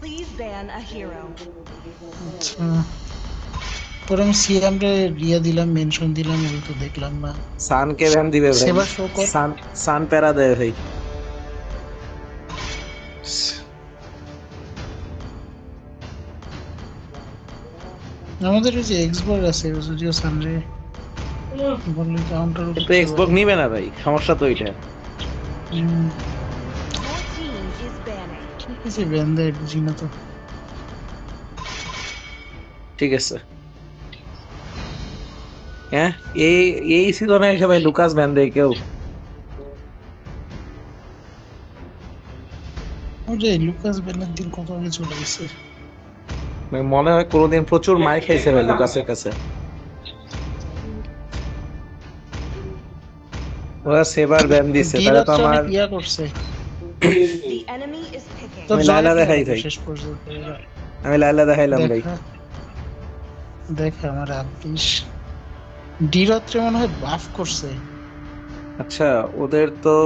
Please ban a hero. আচ্ছা পরে আমি সিয়াম রে রিয়া দিলাম মেনশন দিলাম ওই তো দেখলাম না সানকে ব্যান দিবে ভাই। সেবার শো কর সান প্যারা দেয় ভাই। আমাদের ওই যে এক্সবার আছে ও যদিও সানরে বললে কাউন্টারও কিন্তু করতে এক্সবক্স পারে নিবে না ভাই, সমস্যা তো ওইটা। হুম, Your team is banning. ঠিক আছে ব্যান দেয় বুঝি না তো ঠিক আছে হ্যাঁ, এই এই সিজনে এসে ভাই লুকাস ব্যান দেয় কেউ? ওই যে লুকাস ব্যানের দিন কত আগে চলে গেছে মনে হয় কোনোদিন প্রচুর মার খাইছে ভাই লুকাসের কাছে। ওরা সেবার ব্যান দিছে, তাহলে তো ডিরাজ আমার অনেক ইয়া করছে The enemy is picking. তো আমি লাইলা জয় দেখাই ভাই, শেষ পর্যন্ত এরা। আমি লাইলা দেখাইলাম ভাই। দেখা দেখা আমার আপিস ডিরাত্রে মনে হয় বাফ করছে আচ্ছা ওদের তো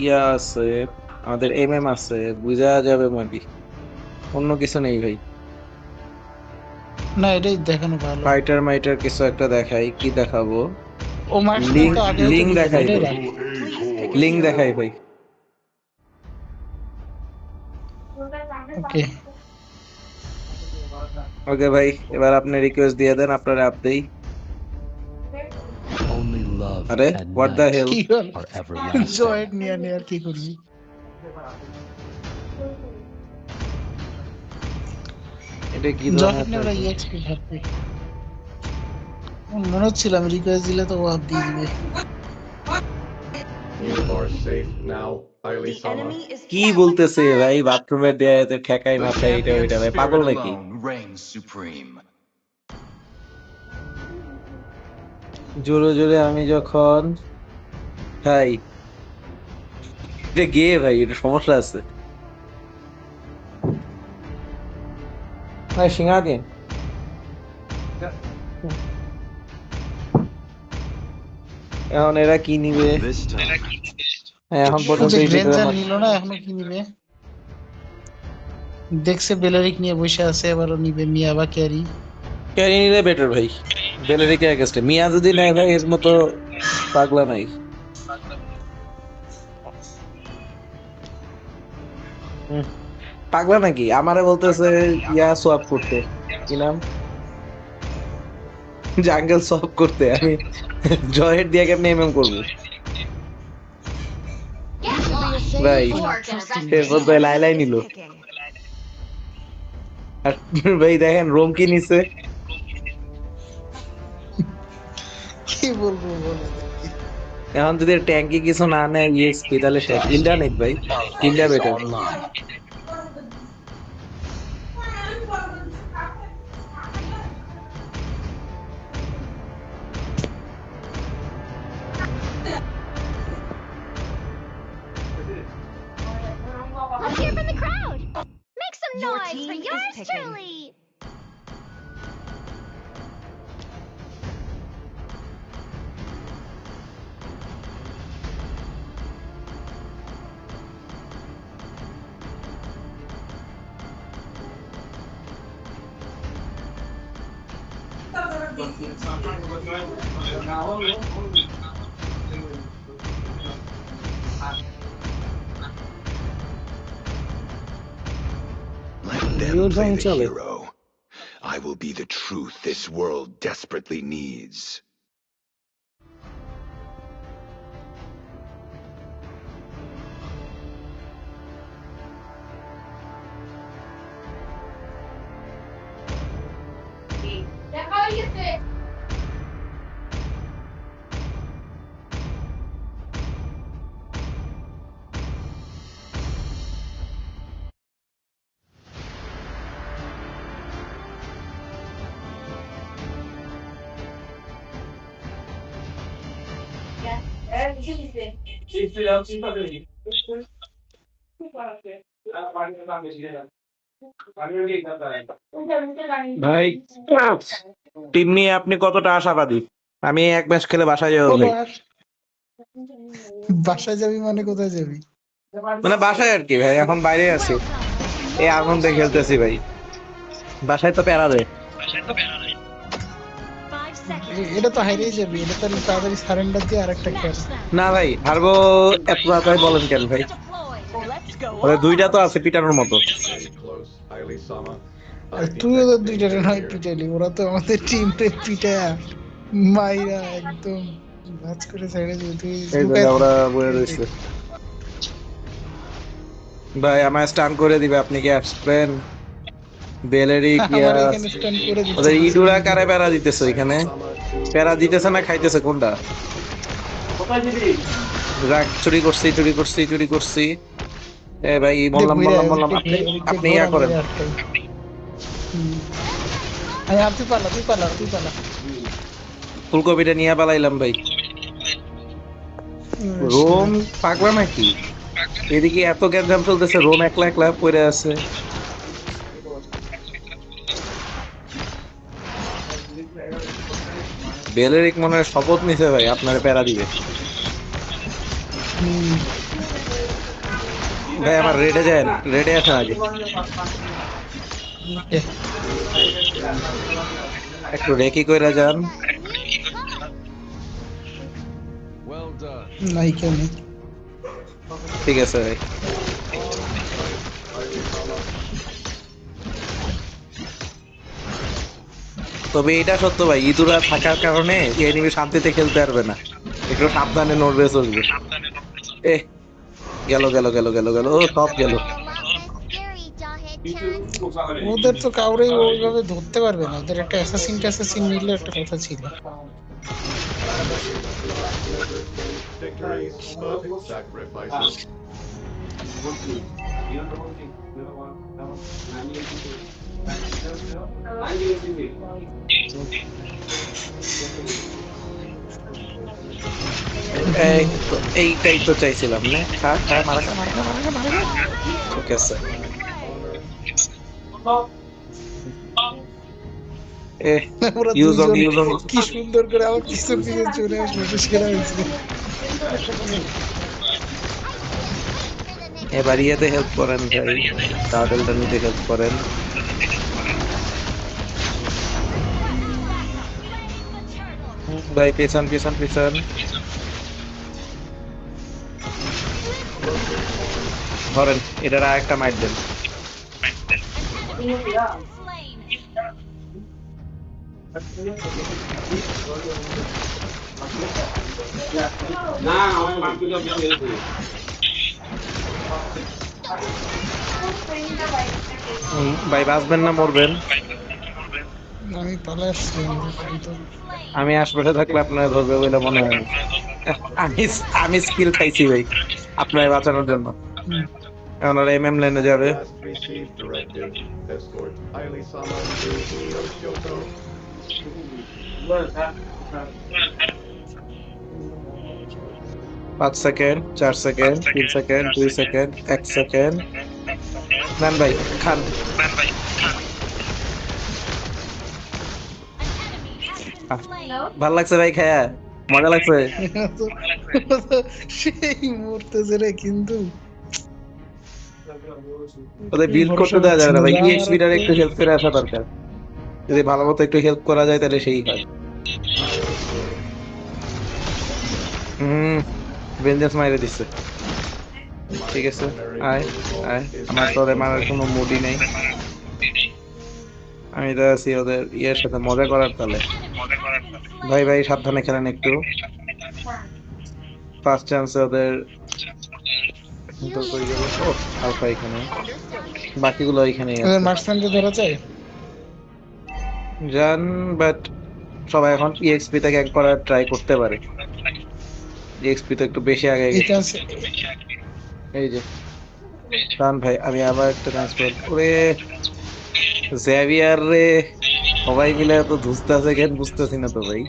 ইয়া আছে, আমাদের এমএম আছে, বুঝা যাবে মাবি, অন্য কিছু নেই ভাই। না এটাই দেখানো ভালো ফাইটার মাইটার কিছু একটা দেখাই, কি দেখাবো? ও মার্কসম্যান লিঙ্ক তো আগেও তো লিঙ্ক দিছে, দেখাই এটাই ভাই, রাখ। Please pick a link hero. দেখাই ভাই। ওকে ওকে ভাই, এবার আপনি রিকোয়েস্ট দিয়ে দেন, আপনার অ্যাপ দেই। Only love আরে and হোয়াট দ্য night হেল? কি হল are everlasting. জয়েন্ট নিয়ে নিয়ে আর কি করবি এটা কি জয়েন্ট নিয়ে ধরনের? ওরা ইএক্সপি ঘাটবে মনে হচ্ছিল আমি রিকোয়েস্ট দিলে তো ও হাত দিয়ে দিবে You are safe now, Aili The Sama. enemy is কি বলতেছে ভাই? বাথরুমের দেয়াতে ঠেকাই The মাথায়, এটা champion ওইটা ভাই, spirit পাগল নাকি? alone reigns supreme. জোরে জোরে আমি যখন ভাই, এটা গে ভাই, এটা সমস্যা আছে ভাই। সিঙ্গা দিন এখন এরা কি নিবে? This time, হ্যাঁ, এখন ও পর্যন্ত যে এই ভিডিওর গ্রেনজার মধ্যে নিল না এখনো কি নিবে দেখছে বেলারিক নিয়ে বসে আছে এবারও নিবে মিয়া বা ক্যারি ক্যারি নিলে বেটার ভাই, বেলারিকে এগেস্টে। মিয়া যদি নেয় ভাই, এর মতো পাগলা নাই। হুম, পাগলা নাকি? আমারে বলতেছে ইয়া সোয়াপ করতে, কি নাম, জাঙ্গল সোয়াপ করতে। আমি জয়ের দিয়ে কেমনে এমএম করবো ভাই? এরপর তো লাইলাই নিল। picking. আর ভাই দেখেন রোম কি নিছে। কি বলবো বলে এখন যদি ট্যাঙ্কি কিছু না নেয় ইএক্সপি, তাহলে শেষ। ইন্ডিয়া নেই ভাই, India Is better. online. Let's hear from the crowd. Make some Your noise for team is yours picking. truly. let them You're play going the to it. hero. I will be the truth this world desperately needs. ভাই team নিয়ে আপনি কতটা আশাবাদী? আমি এক match খেলে বাসায় যাবো ভাই। বাসায় যাবি মানে কোথায় যাবি মানে বাসায় আর কি ভাই, এখন বাইরে আছি। এই আনন্দে খেলতেছি ভাই, বাসায় তো প্যারা দেয়। 5 seconds. এটা তো হারিয়ে যাবে, এটা তাহলে তাড়াতাড়ি সারেন্ডার দিয়ে আরেকটা খেল। না ভাই হারবো এত তাড়াতাড়ি বলেন কেন ভাই? Let's go. ওদের দুইটা তো আছে পিটানোর মতো। Stay close, Hailey Sama. আর তুই ওদের দুইটারে নয় পিটালি, ওরা তো আমাদের টিমটা পিটায়া মাইরা একদম ভাঁজ করে ছেড়ে দিবে। তুই এই যে ওরা বয়ে রয়েছে ভাই, আমায় স্টান করে দিবে, আপনি কি আসবেন? বেলেরি কি আমার এখানে স্ট্যান্ড করে দিচ্ছে। ওদের ইডুরা কারে প্যারা দিতেছে এখানে? প্যারা দিতেছে না খাইতেছে কোনটা? রাগ চুরি করছি। এ ভাই বললাম আপনি ইয়া করেন। আর তুই পালা। ফুলকপিটা নিয়ে পালাইলাম ভাই। রোম পাগলা নাকি? এদিকে এত গ্যাঞ্জাম চলতেছে, রোম একলা পড়ে আছে। বেলেরিক মনে হয় শপথ নিছে ভাই আপনার প্যারা দিবে। ভাই আমার রেডে যায়, রেডে আছেন আগে, একটু রেকি কইরা যান। নাই কেউ নেই। ঠিক আছে ভাই। তবে এটা সত্য ভাই, ইঁদুরা থাকার কারণে এনিমি শান্তিতে খেলতে পারবে না, একটু সাবধানে নড়বে চলবে। এ গেল ও সব গেল। Scary, Jawhead Chan. ওদের তো কাউরে ওইভাবে ধরতে পারবে না, ওদের একটা অ্যাসাসিন নিলে একটা কথা ছিল। Victories, but sacrifices. এইটাই তো চাইছিলাম না। মারা ঠিক আছে। ওরা Use on, দুইজন use on. কি সুন্দর করে আমার পিছন চলে আসলো, বেশ খেলা হয়েছে। এবার ইয়েতে হেল্প করেন ভাই, টার্টলটা নিতে হেল্প করেন। ভাই পেছন ধরেন, এটার আর একটা মাইট দেন। ভাই বাঁচবেন না মরবেন? আমি পালা আসছি, আমি আশপাশে থাকলে আপনার ধরবে বলে মনে হয় না। আমি স্কিল খাইছি ভাই আপনার বাঁচানোর জন্য। এখন ওরা এমএম লাইনে যাবে। Last received directive. Escort Hailey Sama to Kyoto. 5 second, 4 second, 3 second, 2 second, 1 second. নেন ভাই খান। ভাল লাগছে ভাই খায়া? মজা লাগছে? সেই মরতেছে রে, কিন্তু ওদের বিল্ড করতে দেওয়া যাবে না ভাই, ইএক্সপিটার একটু হেল্প করে আসা দরকার। যদি ভালো মতো একটু হেল্প করা যায় তাহলে সেই হয়। ভেঞ্জেন্স মাইরে দিচ্ছে। ঠিক আছে, আয় আমার তো ওদের মারার কোনো মুডই নেই। আমি তো আছি ওদের ইয়ের সাথে মজা করার তালে। ভাই সাবধানে খেলেন একটু। ফার্স্ট চান্সে ওদের আলফা এখানে, বাকিগুলো এখানেই আছে। মার্কসম্যানকে ধরা যায় জান, বাট সবাই এখন ইএক্সপি থেকে এক করার ট্রাই করতে পারে। ইএক্সপি তো একটু বেশি আগে এই গেছে। চান্সে। এই যে টান ভাই, আমি আবার একটা ট্রান্সফার করে জেভিয়ার রে সবাই মিলে তো ধুসতে আছে কেন বুঝতেছি না তো ভাই।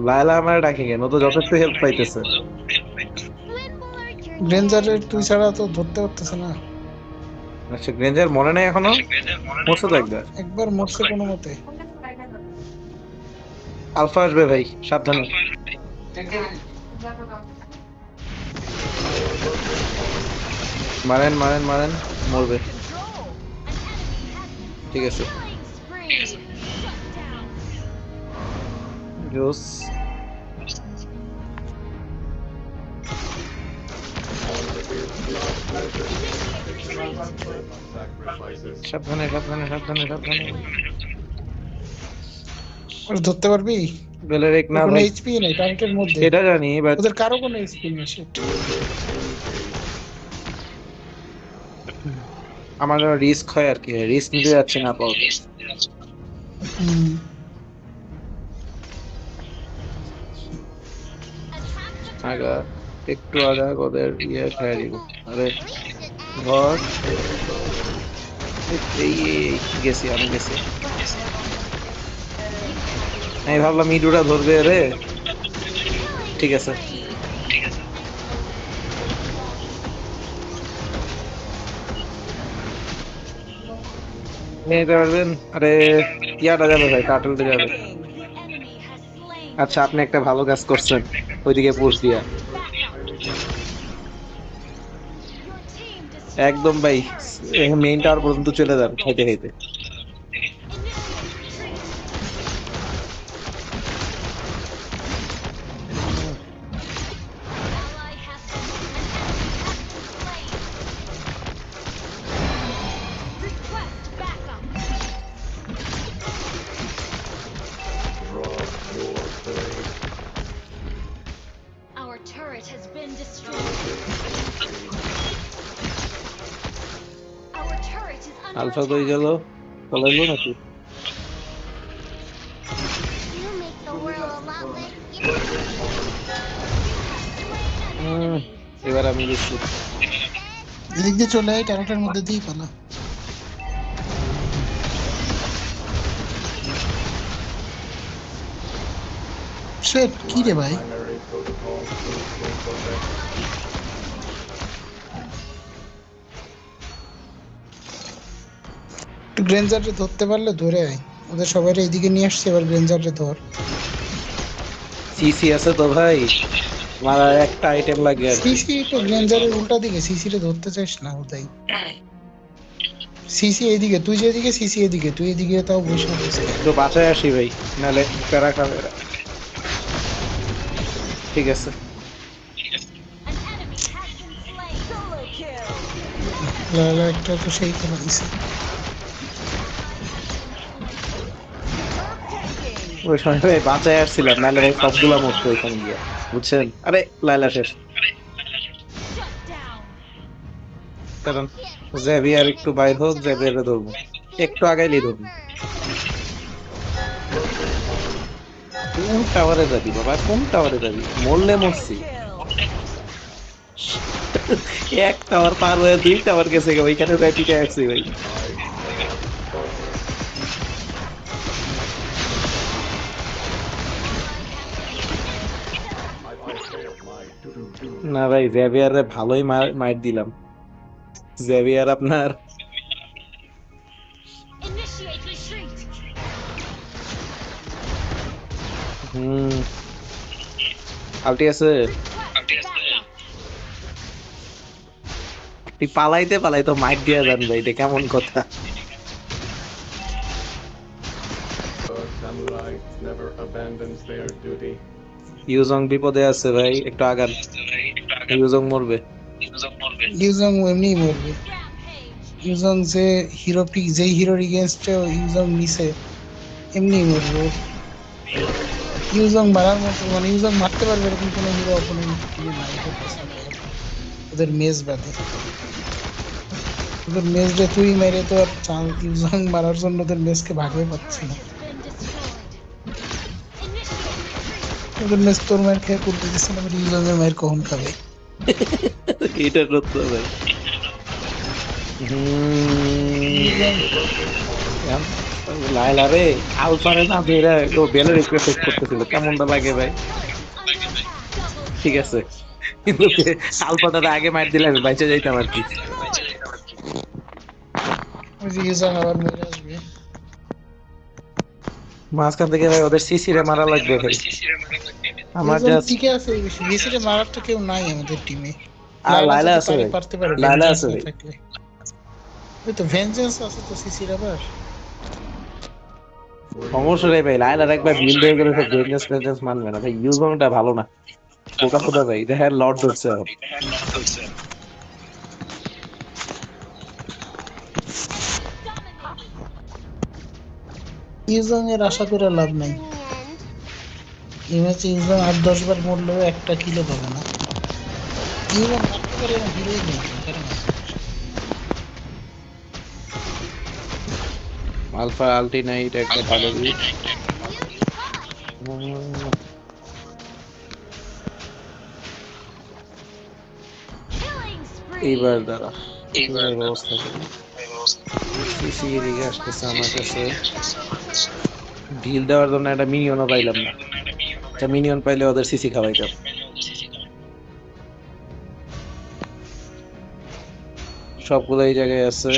লায়লা আমার ডাকে কেন? ও তো যথেষ্ট হেল্প পাইতেছে। গ্রেঞ্জারের তুই ছাড়া তো ধরতে পারতেছে না। আচ্ছা গ্রেঞ্জার মনে নাই এখনো? মরছে তো একবার মরছে কোনো মতে। আলফা আসবে ভাই, সাবধানে। মারেন মারেন মারেন, মরবে। Control. An enemy has ঠিক আছে, killing spree. Shut down. জোস। Sacrifices. সাবধানে সাবধানে সাবধানে সাবধানে। ওরা ধরতে পারবি? বেলেরিক না ওর কোনো ভাই, এইচপি নেই টার্গেটের মধ্যে, এটা জানি, বাট ওদের কারো কোনো এইচপি নেই। shit. আমার রিস্ক হয় আর কি, রিস্ক নিতে যাচ্ছি না পাও। হুম। আগা একটু আগা ওদের ইয়ে খেয়ে দিব। আরে At least it adds ধর, এই গেছি, আমি গেছি। আমি ভাবলাম ইডুরা ধরবে রে। ঠিক আছে, নিতে পারবেন। আরে ইয়াটা যাবে ভাই, টাটলটা যাবে। The enemy has slain. আচ্ছা, আপনি একটা ভালো কাজ করছেন, ওইদিকে পুশ দিয়া। Back up. Your team destroyed. একদম ভাই, মেইন টাওয়ার পর্যন্ত চলে যান খাইতে খাইতে। Initiate retreat. Ally has slain. Request backup. Draw your blade. Our turret has been destroyed. Our turret is under alpha কই attack. গেল, পলাইলো নাকি? you make the world a lot less scary. হুম, এবার আমি গেছি। এদিক দিয়ে চলে আয়, টার্গেটের মধ্যে দিয়ে পালা। Shit, কি রে ভাই? Primary protocol is in progress. একটু গ্রেঞ্জারে ধরতে পারলে ধরে আয়, ওদের সবাই এইদিকে নিয়ে আসছে, এবার গ্রেঞ্জারে ধর। সিসি আছে তো ভাই, মারা একটা আইটেম লাগে আর কি। সিসি তো গ্রেঞ্জারের উল্টা দিকে, সিসি রে ধরতে চাইস না ওটাই। সিসি এইদিকে, তুই যেদিকে সিসি এদিকে, তুই এদিকে তাও বসে আছিস। তো বাঁচায় আসি ভাই, নাহলে প্যারা খাবে এরা। ঠিক আছে, An enemy has been slain. Solo kill. লালা একটা তো সেই খেলা দিছে। ওই সময় ভাই বাঁচায় আসছিলাম, নাহলে ভাই সবগুলা মরতো ওইখানে গিয়ে, বুঝছেন? আরে লাইলা শেষ। Shut down. কারণ জেভিয়ার একটু বাইর হোক, জেভিয়ারে ধরবো, একটু আগাইলেই ধরবো। কোন টাওয়ারে যাবি বাবা, কোন টাওয়ারে যাবি? মরলে মরছি। এক টাওয়ার পার হয়ে 2 টাওয়ার গেছে, ওইখানে যাই পিঠে আসছি ভাই। I failed my duty. না ভাই, জেভিয়ারে ভালোই মাইট দিলাম। জেভিয়ার আপনার Initiate retreat. আলটি আছে। Request backup. তুই পালাইতে পালাইতে মাইট দিয়ে যান ভাই, এটা কেমন কথা? A samurai never abandons their duty. ইউজং বিপদে আছে ভাই, একটু আগান, ইউজং মরবে। ইউজং এমনি মরবে। Rampage. ইউজং যে হিরো পিক, যেই হিরোর এগেইনস্টে ইউজং মিসে এমনি মরবে। ইউজং মারার মতো, মানে ইউজং মারতে পারবে এরকম কোনো হিরো অপোনেন্ট নাই ওদের পেছনে, ওদের মেজ বাদে। ওদের মেজ যে তুই মেরে তো আর ইউজং মারার জন্য ওদের মেজকে ভাগবে পাচ্ছে না। Has been destroyed. Initiate retreat. ওদের মেজ তোর মায়ের খেয়ে করতে দিচ্ছে না, ইউজং এর মায়ের কখন খাবে? এটা সত্য ভাই। লাইলা রে, আলফারে না বেরা ও বেলের রিকোয়েস্ট করতেছিল, কেমনটা লাগে ভাই? ঠিক আছে, কিন্তু আলফাটার আগে মার দিলে আমি বাইচে যাইতাম আর কি। ওই যে ইউজং আবার মরে আসবে। মাঝখান থেকে ভাই ওদের সিসি রে মারা লাগবে ভাই। আমার ইউজং জাস্ট টিকে আছে, বেশি রে মারার তো কেউ নাই আমাদের টিমে। আর লাইলা যদি আছে ভাই, পারতে পারে লাইলা vengeance আছে না ভাই। থাকলে। ওই তো ভেঞ্জেন্স আছে তো সিসির আবার। সমস্যা নেই ভাই, লাইলার একবার বিল্ড হয়ে গেলে তো ভেঞ্জেন্স মানবে না ভাই। ইউজংটা ভালো না, পোকা পোকা ভাই, দেখেন লর্ড ধরছে এখন। ইউজং এর আশা করে লাভ নাই। In the end. এই ম্যাচে ইউজং 8-10 বার মরলেও একটা কিলো পাবে না। ইউজং মারতে পারে না, হিরোই নেই তো, কারণ আলফা আলটি নাইট একটা ভালো দিই। Killing spree. এইবার দাঁড়া, এইবার ব্যবস্থা করি। সিসি এদিকে আসতেছে আমার কাছে, ঢিল দেওয়ার জন্য একটা মিনিয়নও পাইলাম না। একটা মিনিয়ন পাইলে ওদের সিসি খাওয়াইতাম। সবগুলো এই জায়গায় আছে।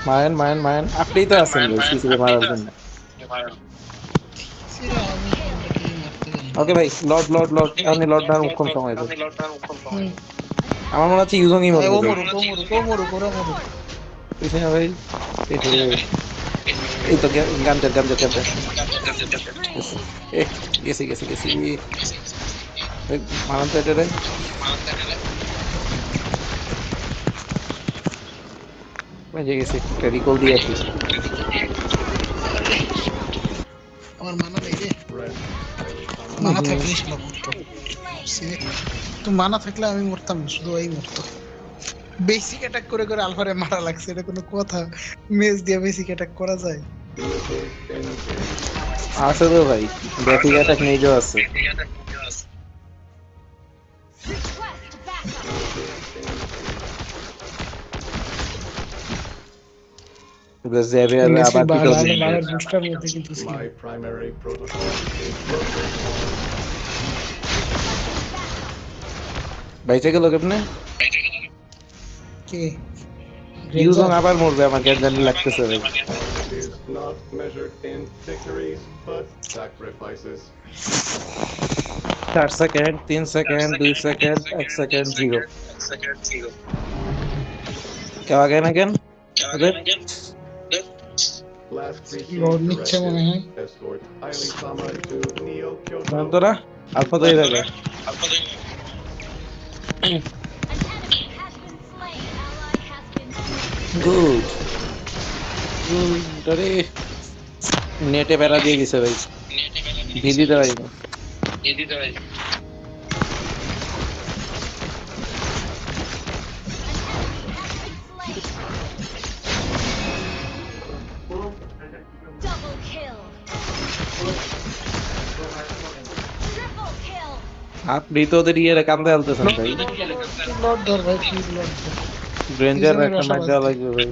মায়েন আপনি তো আছেন ভাই সিসি কে মারার জন্য। সিসিরা আমি কোনটাকেই মারতে পারি না। ওকে ভাই, লর্ড আপনি লর্ড না কম সময় দেন। হুম। আমার মনে হচ্ছে ইউজংই ও মরবে ভাই। মরুক, ও মরুক, ও মরুক, ওরা মরুক। পিছনে ভাই, পিছনে। এই তো গাঞ্জার। এ, গেছি। এই, মারান তো এটা রে। বেঁচে গেছি, একটা রিকল দিয়ে আসি। আমার মানা নেই রে। Red. মানা থাকলে শালা মরতো। তো মানা থাকলে আমি মরতাম না, শুধু ওই মরতো। বেসিক অ্যাটাক করে করে আলফারে মারা লাগছে, এটা কোনো কথা? মেজ দিয়ে বেসিক অ্যাটাক করা যায়? Missiles engaged. আছে তো ভাই, বেসিক অ্যাটাক মেজও আছে। Request backup. জেভিয়ার ইংলিশে আবার পিকল বাড়ালে দিন। বাড়ার বুস্টার মধ্যে কিন্তু ছিল। My primary protocol is broken. বাইচে গেল কেমনে? কে? ইউজং গ্রেঞ্জার? আবার মরবে, আমার কেন জানি লাগতেছে ভাই। It is not measured in victories, but sacrifices. 4 second, 3 second, 2 second, 1 second, 0। কেউ আগে না কেন? Last লর্ড received নিচ্ছে মনে হয়। directive. Escort Aili Sama to Neo জান Kyoto. তোরা আলফা তো এই জায়গায়। An enemy has been slain. Ally has been slain. Good আরে নেটে বেড়া দিয়ে গেছে ভাই, ভিজি দিতে পারি না। Double kill. Triple kill. আপনি তো ওদের ইয়ে কান্দে আলতেছেন ভাই। লর্ড ধর ভাই, প্লিজ লর্ড ধর। গ্রেঞ্জার ইউজংয়ের একটা মার আশাবাদ। দেওয়া লাগবে ভাই।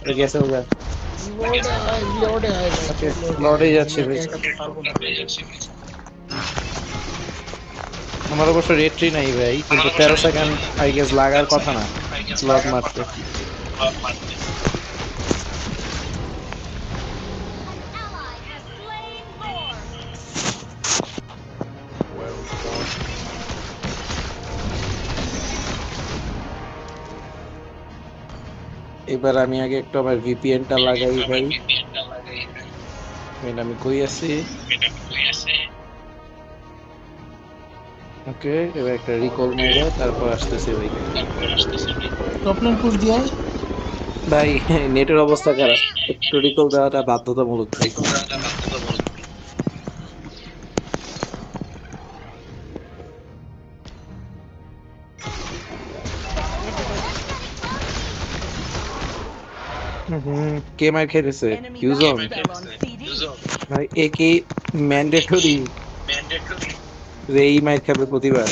এ গেছে ওগা। লর্ডে আয় ভাই, ওকে, লর্ডে লর্ডেই আয়। যাচ্ছি আমি ভাই। একা তো পারবো না। আমার অবশ্য রেট্রি নাই ভাই, কিন্তু 13 সেকেন্ড আই গেস লাগার কথা না লর্ড মারতে। Ally has slain more. Well fought. এবার আমি আগে একটু আমার ভিপিএনটা লাগাই ভাই। আমি কই আছি? ওকে, এবার একটা রিকল মেরে তারপর আসতেছি ভাই। টপলাইন পুশ দিয়ে আয়। ভাই নেটের অবস্থা খারাপ, একটু রিকল দেওয়াটা বাধ্যতামূলক ভাই। কে মার খেয়েছে? ইউজন ভাই, এ কি ম্যান্ডেটরি যে এই মার খাবে প্রতিবার?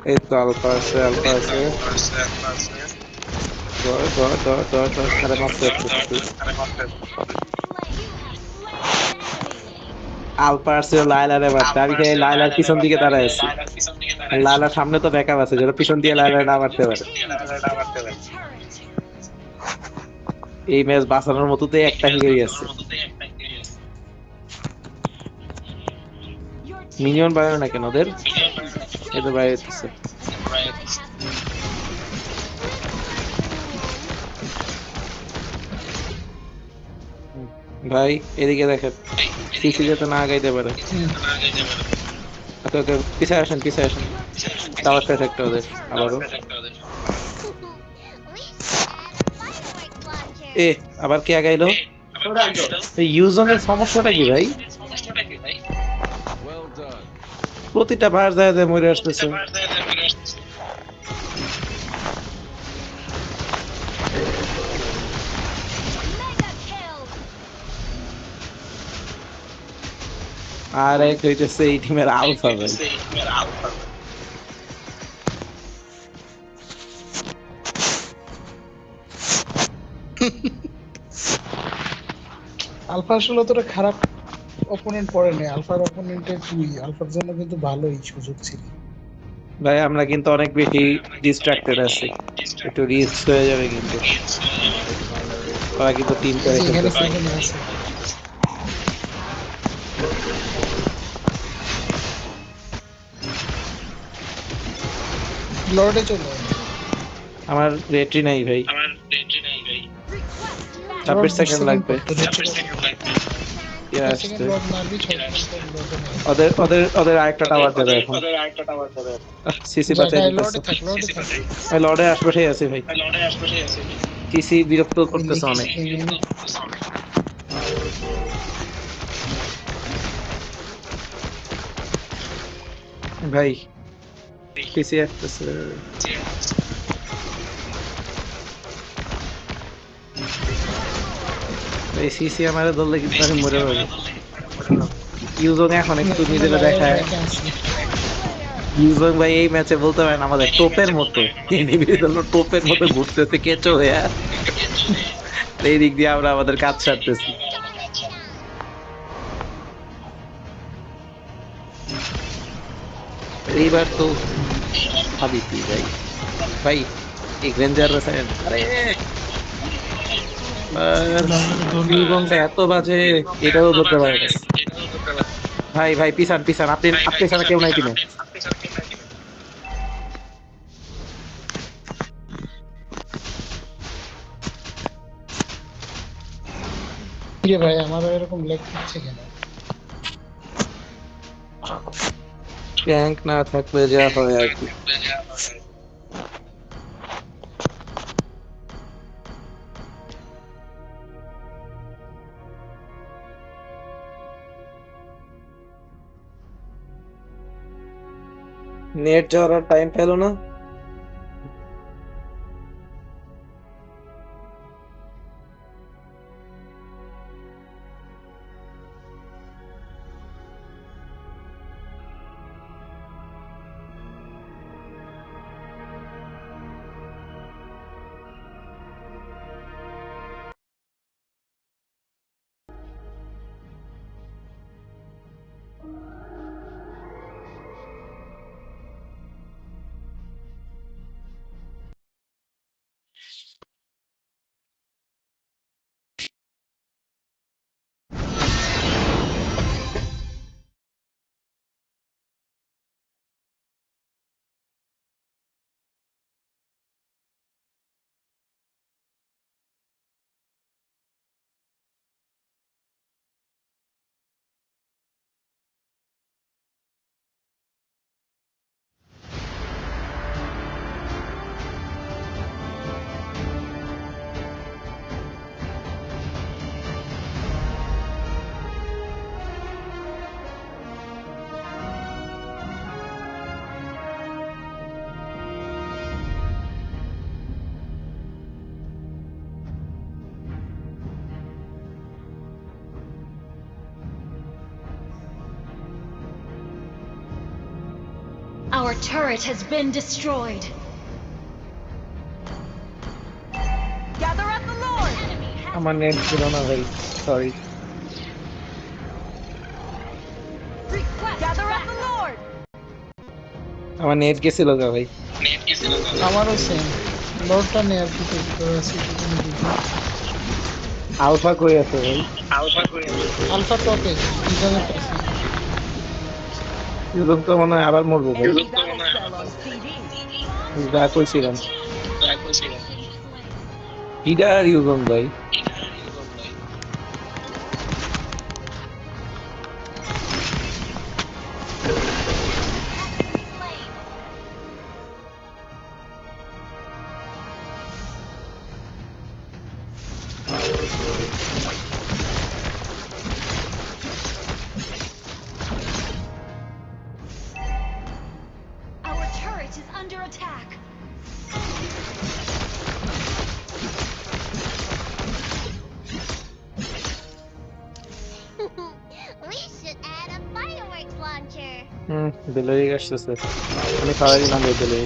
এই তো আলফা আছে। ধর, আরে মারতে আসতেছে তুই। You have slain an enemy. Alpha আসছিল লায়লারে মারতে, আমি খালি লায়লার পিছন দিকে দাঁড়ায় আছি। লায়লার সামনে তো ব্যাকআপ আছে, যেটা পিছন দিয়ে লায়লার না মারতে পারে। Team destroyed a turret. এই ম্যাচ বাঁচানোর মতো তো একটা হিরোই আছে। Your team মিনিয়ন বাড়ানো না কেন ওদের? destroyed a team এই তো destroyed বাইরে a হইতেছে। turret. An ally has ভাই এদিকে দেখেন, সিসি যাতে না আগাইতে পারে। ওকে ওকে, পিছায় আসেন পিছায় আসেন। your team টাওয়ার শেষ destroyed একটা a ওদের আবারও। turret. We should add a fireworks launcher. এ আবার কে আগাইলো? এই ইউজনের সমস্যাটা কি ভাই? Well done. প্রতিটা বার যায় যায় মরে আসতেছে। Mega kill. আর এক হইতেছে এই টিমের আলফা ভাই। আলফা আসলে অতটা খারাপ অপোনেন্ট পড়ে নেই, আলফার অপোনেন্টে তুই, আলফার জন্য কিন্তু ভালোই সুযোগ ছিল। ভাই আমরা কিন্তু অনেক বেশি ডিস্ট্রাক্টেড আছি, একটু রিস্ক হয়ে যাবে কিন্তু। ওরা কিন্তু টিম এই করে যে এখানে খেলতেছে। সেকেন্ড আছে, লর্ডে চলে আয়। আমার রেট্রি নাই ভাই, Request 26 সেকেন্ড লাগবে। ইয়ে সেকেন্ড আসছে। লর্ড মারবি 6 সেকেন্ড লর্ডে নেই। ওদের ওদের ওদের আরেকটা টাওয়ার দেবে এখন। সিসি বাঁচাই যাই দিতেছে। লর্ডে থাক, লর্ডে থাক। আমি লর্ডের আশপাশেই আছি ভাই। সিসি বিরক্ত ওই করতেছে লিখি অনেক। ভাই সিসি আসতেছে। এই সিসি আমারে ধরলে কিন্তু আমি মরে যাবো। ইউজং এখন একটু নিজেরা দেখায়। ইউজং ভাই এই ম্যাচে বলতে পারেন আমাদের টোপের মতো, ইন্ডিভিজুয়াল টোপের মতো ঘুরতেছে কেঁচো হয়ে। এই দিক দিয়ে আমরা আমাদের কাজ সারতেছি। এইবার তো ভাবি কি ভাই, ভাই এই গ্রেঞ্জার রয়েছেন। আরে ইউজংটা এত বাজে, এটাও ধরতে পারে না। ভাই ভাই পিছান পিছান, আপনি আপনি ছাড়া কেউ নাই টিমে। রে ভাই আমারও এরকম লেগ করছে কেন? ট্যাঙ্ক না থাকলে যা হয় আর কি। নেট যাওয়ার টাইম পেলো না। Our turret has been destroyed. Gather at the Lord. Enemy has আমার নেট ছিল না ভাই, সরি। আমার নেট গেছিল গা ভাই। আমারও সেম। লর্ডটা নেয়ার কি করে আছে একটু দেখি। আলফা কই আছে ভাই? আলফা টপে ইউজনের কাছে। ইউজং তো মনে হয় আবার মরবো ভাই, Enemy battle cell on CD. যা কইছিলাম। Slain. কিডার ইউজং ভাই? Our turret is under attack. We should add a fireworks launcher. Delivery আসতেছে, আমি খাওয়াই দিলাম ডেলিভারি।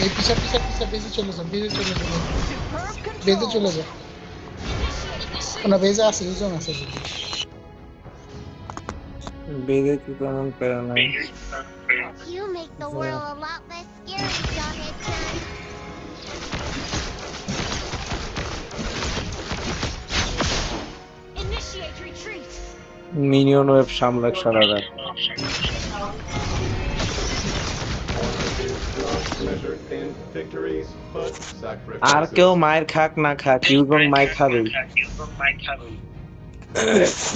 এই পিছা পিছা পিছা বেজে চলে যাও, বেজে চলে যাও, Superb বেজে control. চলে যাও। না বেজে আছে, ইউজন আছে যদি। বেগে কি তেমন প্যারা নাই। You make the world a lot less scary, Jawhead-san. Initiate retreat. Minion wave সামলাক সারা রাত। Measured in victories, but আর কেউ sacrifices. মায়ের খাক না খাক, ইউজং মায়ের খাবেই।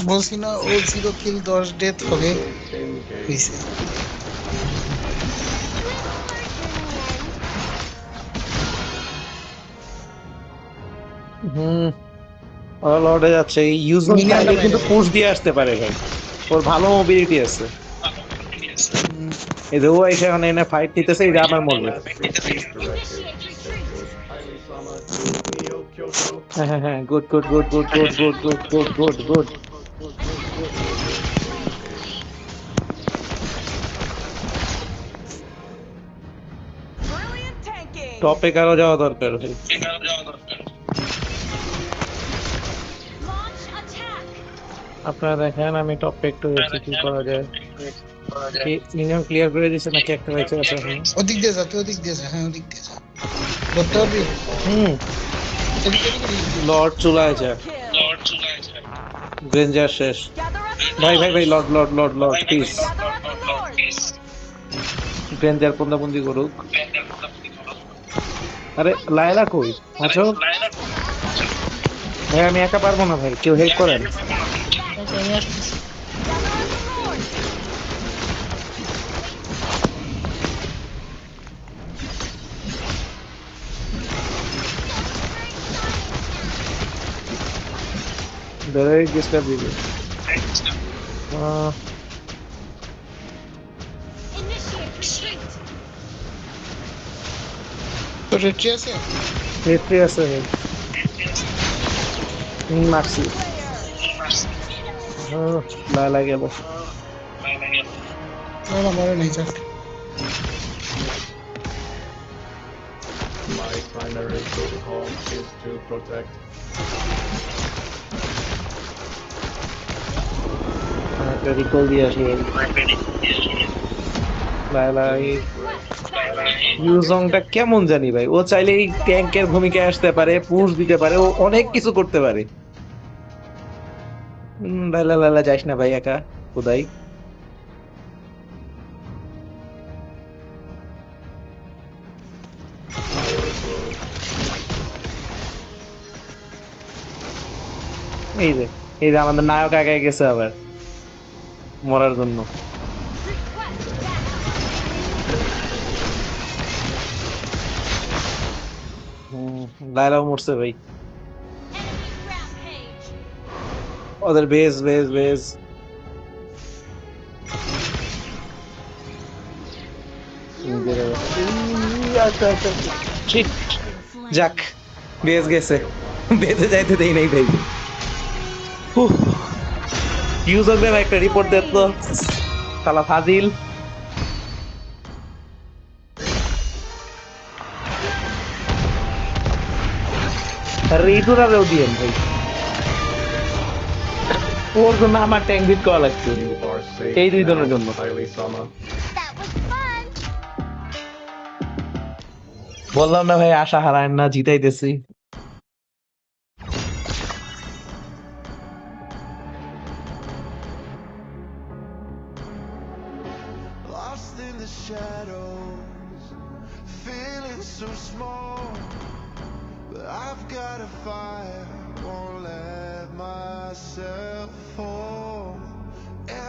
বলছি না ও 0 কিল 10 ডেথ হবে Engage. হইছে। ওরা লর্ডে যাচ্ছে, এই ইউজং Minion চাইলে টা কিন্তু বাইরে। পুশ দিয়ে আসতে পারে ভাই, ওর ভালো মোবিলিটি আছে। এই যে ও এসে এখন এনে ফাইট নিতেছে, এই যে আবার মরবে। Last retreat directive. Highly Sama to Neo Kyoto. হ্যাঁ হ্যাঁ হ্যাঁ, good good good good good good good good good good. Brilliant tanking. টপে কারো যাওয়া দরকার ভাই। Launch attack. আপনারা দেখেন আমি টপে একটু দেখি কি করা যায়। মিনিমাম ক্লিয়ার করে দিছে নাকি একটা হয়েছে আছে এখন? ওদিক দিয়ে যা, তুই ওদিক দিয়ে যা, হ্যাঁ ওদিক দিয়ে যা। ধরতে পারবি? এদিকে এদিকে। লর্ড চুলায় যা, Kill. গ্রেঞ্জার শেষ। Gather up the ভাই ভাই ভাই, lord lord lord lord please, Gather up the Lord. Granger বন্দাবন্দি করুক। আরে লায়লা কই আছো? ভাই আমি একা পারবো না ভাই, কেউ হেল্প করেন। ওকে, আমি আসতেছি। Gather up the Lord. বেরোয় ডিস্টার্ব দিবে। Initiate retreat. তো রেট্রি আছে? হেট্রি আছে ভাই, মারছি। লায়লা গেল। না মরে নাই যা। My primary protocol is to protect. একটা রিকল দিয়ে আসি ভাই। লায়লা ইউজংটা কেমন জানি ভাই, ও চাইলে এই ট্যাঙ্কের ভূমিকায় আসতে পারে, পুশ দিতে পারে, ও অনেক কিছু করতে পারে। লায়লা লায়লা যাইস না ভাই একা কোথায়। এই যে এই যে আমাদের নায়ক আগে গেছে আবার মরার জন্য। লায়লাও মরছে ভাই। Enemy rampage. ওদের বেজ বেজ বেজ। ঠিক যাক, বেজ গেছে, বেজে যাইতে দেই নাই ভাই। ইউজারদের একটা রিপোর্ট দেন তো, শালা ফাজিল। রিজুরারেও দিয়েন ভাই। ওর জন্য আমার ট্যাঙ্ক বিট করা লাগছে You are safe এই দুই now, জনের জন্য Aili-sama. That was fun. বললাম না ভাই আশা হারায় না জিতাইতেছি Lost in the shadows, feeling so small. But I've got a fire, won't let myself fall.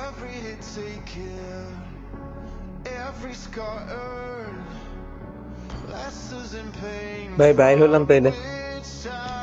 Every hit taken, every scar earned, lessons in pain. ভাই বাইর হলাম তাইলে Which I